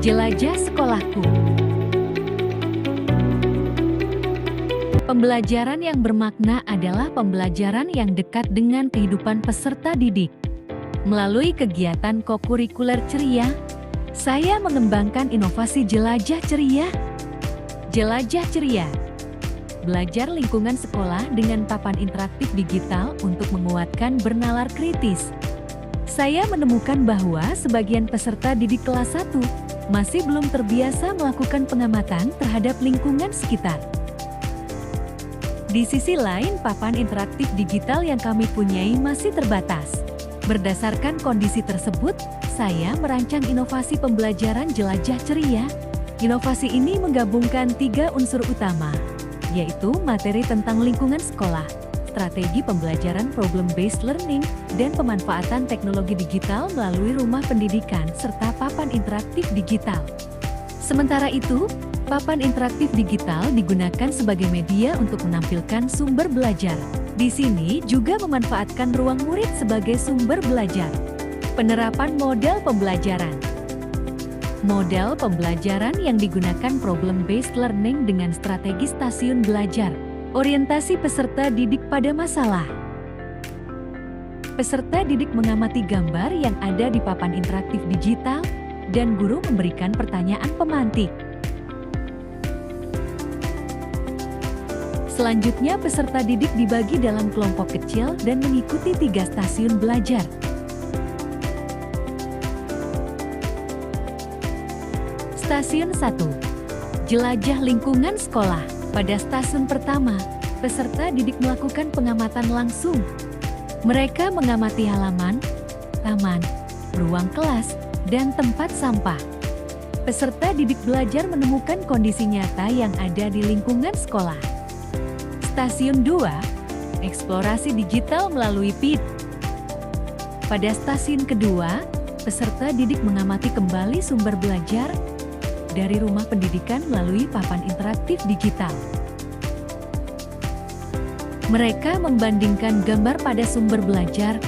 Jelajah sekolahku. Pembelajaran yang bermakna adalah pembelajaran yang dekat dengan kehidupan peserta didik. Melalui kegiatan kokurikuler ceria, saya mengembangkan inovasi jelajah ceria. Jelajah ceria. Belajar lingkungan sekolah dengan papan interaktif digital untuk menguatkan bernalar kritis. Saya menemukan bahwa sebagian peserta didik kelas 1 masih belum terbiasa melakukan pengamatan terhadap lingkungan sekitar. Di sisi lain, papan interaktif digital yang kami punyai masih terbatas. Berdasarkan kondisi tersebut, saya merancang inovasi pembelajaran jelajah ceria. Inovasi ini menggabungkan 3 unsur utama, yaitu materi tentang lingkungan sekolah, strategi pembelajaran problem-based learning, dan pemanfaatan teknologi digital melalui rumah pendidikan serta papan interaktif digital. Sementara itu, papan interaktif digital digunakan sebagai media untuk menampilkan sumber belajar. Di sini juga memanfaatkan ruang murid sebagai sumber belajar. Penerapan model pembelajaran. Model pembelajaran yang digunakan problem-based learning dengan strategi stasiun belajar. Orientasi peserta didik pada masalah. Peserta didik mengamati gambar yang ada di papan interaktif digital, dan guru memberikan pertanyaan pemantik. Selanjutnya, peserta didik dibagi dalam kelompok kecil dan mengikuti 3 stasiun belajar. Stasiun 1. Jelajah lingkungan sekolah. Pada stasiun pertama, peserta didik melakukan pengamatan langsung. Mereka mengamati halaman, taman, ruang kelas, dan tempat sampah. Peserta didik belajar menemukan kondisi nyata yang ada di lingkungan sekolah. Stasiun 2, eksplorasi digital melalui PID. Pada stasiun kedua, peserta didik mengamati kembali sumber belajar dari rumah pendidikan melalui papan interaktif digital. Mereka membandingkan gambar pada sumber belajar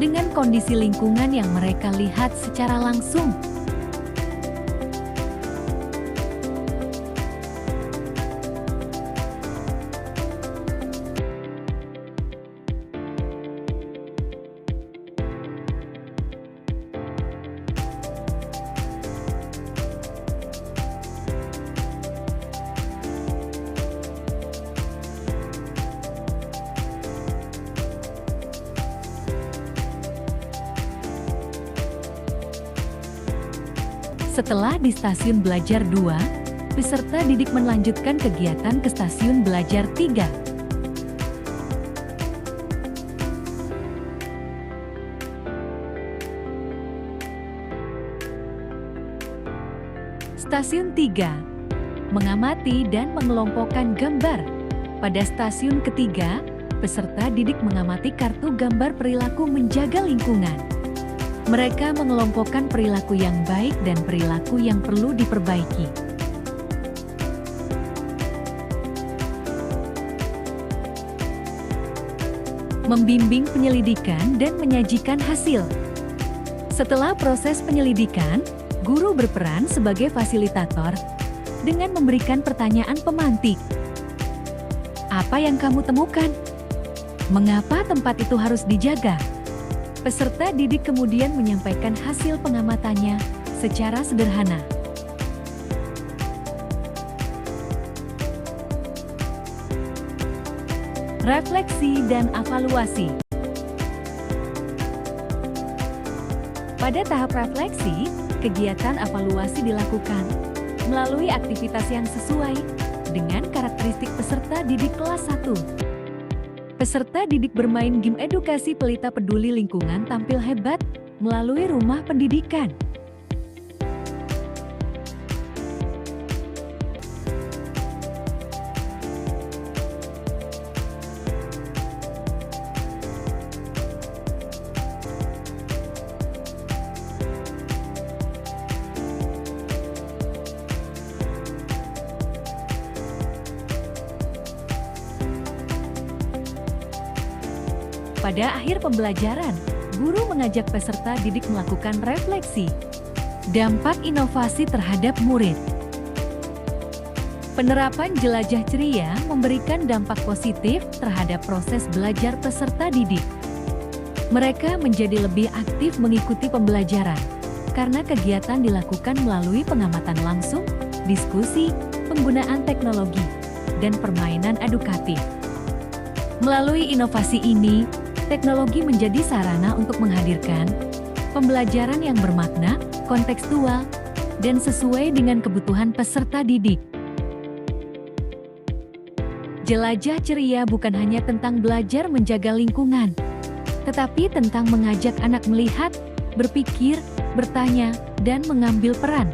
dengan kondisi lingkungan yang mereka lihat secara langsung. Setelah di stasiun belajar 2, peserta didik melanjutkan kegiatan ke stasiun belajar 3. Stasiun 3, mengamati dan mengelompokkan gambar. Pada stasiun ketiga, peserta didik mengamati kartu gambar perilaku menjaga lingkungan. Mereka mengelompokkan perilaku yang baik dan perilaku yang perlu diperbaiki. Membimbing penyelidikan dan menyajikan hasil. Setelah proses penyelidikan, guru berperan sebagai fasilitator dengan memberikan pertanyaan pemantik. Apa yang kamu temukan? Mengapa tempat itu harus dijaga? Peserta didik kemudian menyampaikan hasil pengamatannya secara sederhana. Refleksi dan evaluasi. Pada tahap refleksi, kegiatan evaluasi dilakukan melalui aktivitas yang sesuai dengan karakteristik peserta didik kelas 1. Peserta didik bermain game edukasi pelita peduli lingkungan tampil hebat melalui rumah pendidikan. Pada akhir pembelajaran, guru mengajak peserta didik melakukan refleksi. Dampak inovasi terhadap murid. Penerapan jelajah ceria memberikan dampak positif terhadap proses belajar peserta didik. Mereka menjadi lebih aktif mengikuti pembelajaran, karena kegiatan dilakukan melalui pengamatan langsung, diskusi, penggunaan teknologi, dan permainan edukatif. Melalui inovasi ini, teknologi menjadi sarana untuk menghadirkan pembelajaran yang bermakna, kontekstual, dan sesuai dengan kebutuhan peserta didik. Jelajah ceria bukan hanya tentang belajar menjaga lingkungan, tetapi tentang mengajak anak melihat, berpikir, bertanya, dan mengambil peran.